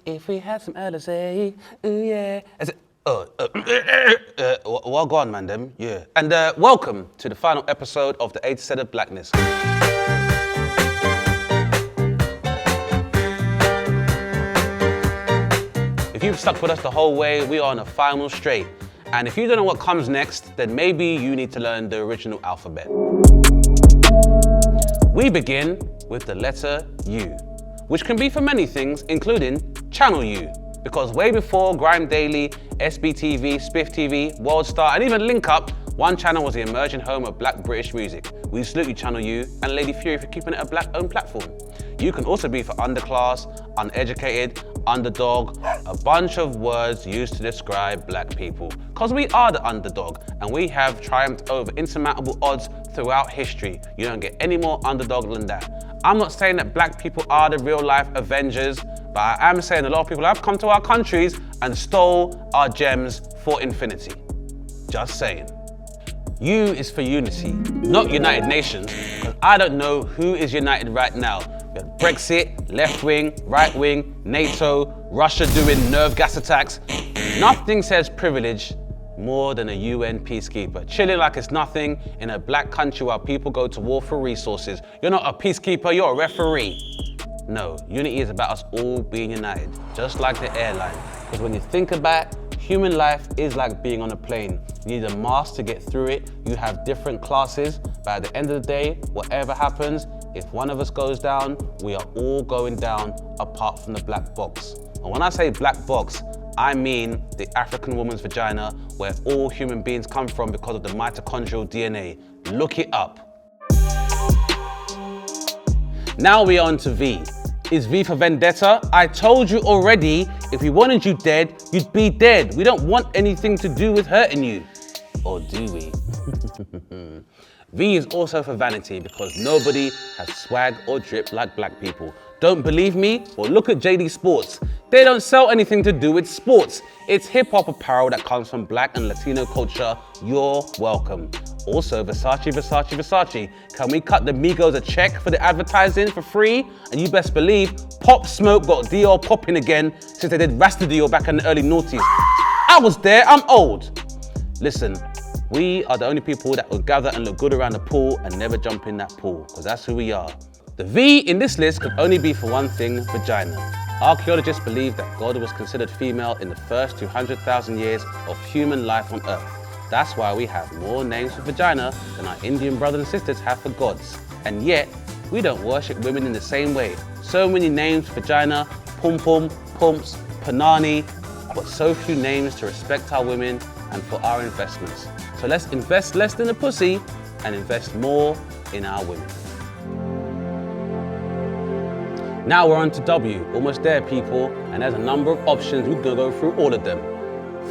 If we had some Alizé, ooh yeah. Well gone, man, them, yeah. And welcome to the final episode of the A-Z of Blackness. If you've stuck with us the whole way, we are on a final straight. And if you don't know what comes next, then maybe you need to learn the original alphabet. We begin with the letter U, which can be for many things, including Channel U. Because way before Grime Daily, SBTV, Spiff TV, World Star, and even Link Up, One Channel was the emerging home of black British music. We salute you, Channel U, and Lady Fury for keeping it a black-owned platform. You can also be for underclass, uneducated, underdog, a bunch of words used to describe black people. Because we are the underdog, and we have triumphed over insurmountable odds throughout history. You don't get any more underdog than that. I'm not saying that black people are the real-life Avengers, but I am saying a lot of people have come to our countries and stole our gems for infinity. Just saying. U is for unity, not United Nations, because I don't know who is united right now. We have Brexit, left wing, right wing, NATO, Russia doing nerve gas attacks. Nothing says privilege more than a UN peacekeeper, chilling like it's nothing in a black country while people go to war for resources. You're not a peacekeeper, you're a referee. No, unity is about us all being united, just like the airline. Because when you think about it, human life is like being on a plane. You need a mask to get through it. You have different classes, but at the end of the day, whatever happens, if one of us goes down, we are all going down apart from the black box. And when I say black box, I mean the African woman's vagina, where all human beings come from because of the mitochondrial DNA. Look it up. Now we're on to V. Is V for vendetta? I told you already, if we wanted you dead, you'd be dead. We don't want anything to do with hurting you. Or do we? V is also for vanity because nobody has swag or drip like black people. Don't believe me? Well, look at JD Sports. They don't sell anything to do with sports. It's hip-hop apparel that comes from black and Latino culture. You're welcome. Also, Versace. Can we cut the Migos a check for the advertising for free? And you best believe Pop Smoke got Dior popping again since they did Rasta Dior back in the early noughties. I was there, I'm old. Listen, we are the only people that will gather and look good around the pool and never jump in that pool, because that's who we are. The V in this list could only be for one thing, vagina. Archaeologists believe that God was considered female in the first 200,000 years of human life on Earth. That's why we have more names for vagina than our Indian brothers and sisters have for gods. And yet, we don't worship women in the same way. So many names for vagina, pum-pum, pumps, panani, but so few names to respect our women and for our investments. So let's invest less in the pussy and invest more in our women. Now we're on to W, almost there people, and there's a number of options. We're gonna go through all of them.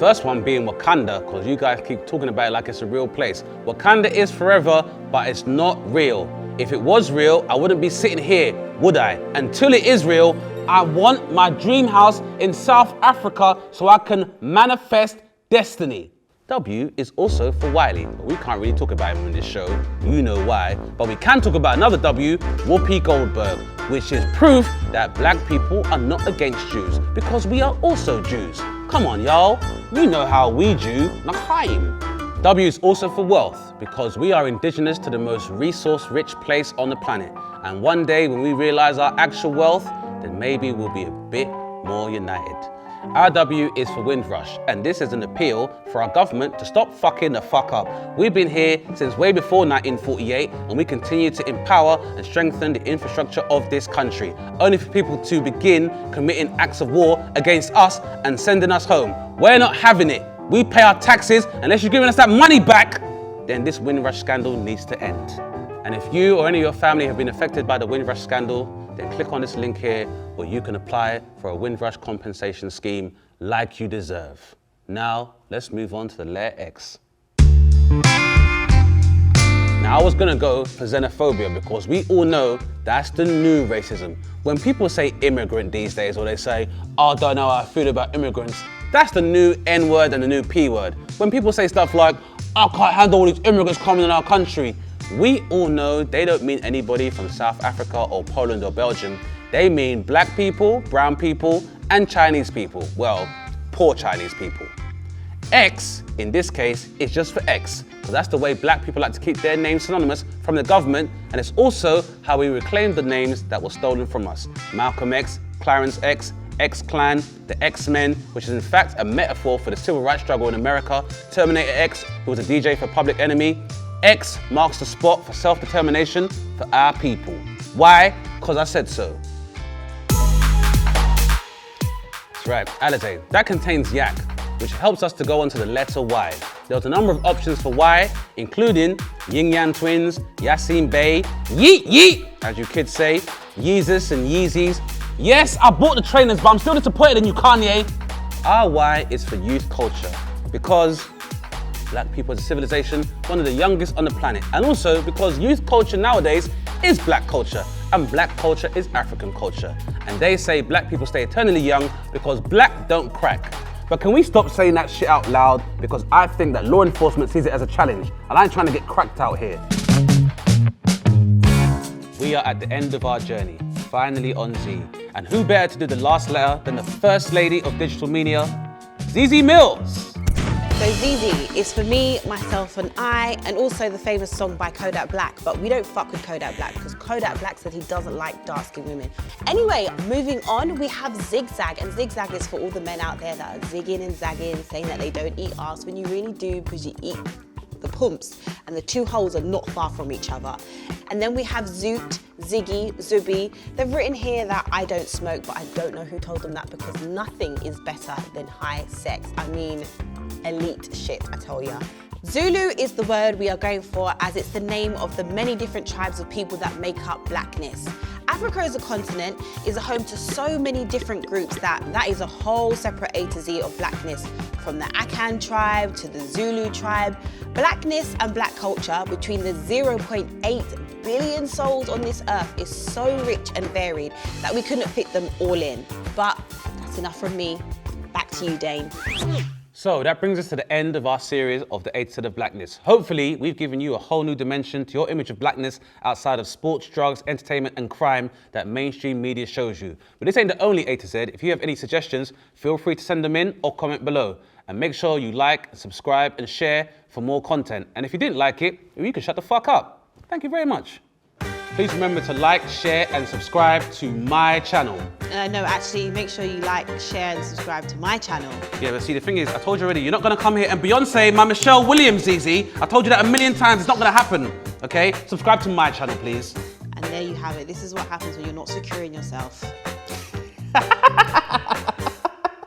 First one being Wakanda, because you guys keep talking about it like it's a real place. Wakanda is forever, but it's not real. If it was real, I wouldn't be sitting here, would I? Until it is real, I want my dream house in South Africa so I can manifest destiny. W is also for Wiley, but we can't really talk about him in this show. You know why. But we can talk about another W, Whoopi Goldberg, which is proof that black people are not against Jews, because we are also Jews. Come on, y'all. We know how we Jew, L'chaim. W is also for wealth, because we are indigenous to the most resource-rich place on the planet. And one day when we realize our actual wealth, then maybe we'll be a bit more united. Our W is for Windrush, and this is an appeal for our government to stop fucking the fuck up. We've been here since way before 1948, and we continue to empower and strengthen the infrastructure of this country, only for people to begin committing acts of war against us and sending us home. We're not having it. We pay our taxes. Unless you're giving us that money back, then this Windrush scandal needs to end. And if you or any of your family have been affected by the Windrush scandal, then click on this link here where you can apply for a Windrush compensation scheme like you deserve. Now, let's move on to the letter X. Now, I was gonna go for xenophobia because we all know that's the new racism. When people say immigrant these days, or they say, oh, I don't know how I feel about immigrants, that's the new N word and the new P word. When people say stuff like, I can't handle all these immigrants coming in our country, we all know they don't mean anybody from South Africa or Poland or Belgium. They mean black people, brown people, and Chinese people. Well, poor Chinese people. X, in this case, is just for X, because that's the way black people like to keep their names synonymous from the government, and it's also how we reclaim the names that were stolen from us. Malcolm X, Clarence X, X-Clan, the X-Men, which is in fact a metaphor for the civil rights struggle in America, Terminator X, who was a DJ for Public Enemy. X marks the spot for self-determination for our people. Why? Because I said so. That's right, Alizé, that contains yak, which helps us to go on to the letter Y. There was a number of options for Y, including Yin Yang Twins, Yasin Bey, Yeet Yeet, as you kids say, Yeezus and Yeezys. Yes, I bought the trainers, but I'm still disappointed in you, Kanye. Our Y is for youth culture, because black people as a civilization, one of the youngest on the planet, and also because youth culture nowadays is black culture, and black culture is African culture. And they say black people stay eternally young because black don't crack. But can we stop saying that shit out loud? Because I think that law enforcement sees it as a challenge, and I ain't trying to get cracked out here. We are at the end of our journey, finally on Z. And who better to do the last letter than the first lady of digital media, ZZ Mills. So ZZ is for me, myself and I, and also the famous song by Kodak Black, but we don't fuck with Kodak Black because Kodak Black said he doesn't like dark-skinned women. Anyway, moving on, we have ZIGZAG, and ZIGZAG is for all the men out there that are zigging and zagging, saying that they don't eat arse when you really do because you eat the pumps, and the two holes are not far from each other. And then we have Zoot, Ziggy, Zubi. They've written here that I don't smoke, but I don't know who told them that because nothing is better than high sex. I mean, elite shit, I tell ya. Zulu is the word we are going for as it's the name of the many different tribes of people that make up blackness. Africa as a continent is a home to so many different groups that is a whole separate A to Z of blackness. From the Akan tribe to the Zulu tribe, blackness and black culture between the 0.8 billion souls on this earth is so rich and varied that we couldn't fit them all in. But that's enough from me. Back to you, Dane. So that brings us to the end of our series of the A-Z of Blackness. Hopefully, we've given you a whole new dimension to your image of blackness outside of sports, drugs, entertainment, and crime that mainstream media shows you. But this ain't the only A to Z. If you have any suggestions, feel free to send them in or comment below. And make sure you like, and subscribe, and share for more content. And if you didn't like it, you can shut the fuck up. Thank you very much. Please remember to like, share, and subscribe to my channel. No, actually, make sure you like, share, and subscribe to my channel. Yeah, but see, the thing is, I told you already, you're not gonna come here and Beyonce, my Michelle Williams, ZZ. I told you that a million times, it's not gonna happen, okay? Subscribe to my channel, please. And there you have it. This is what happens when you're not secure in yourself.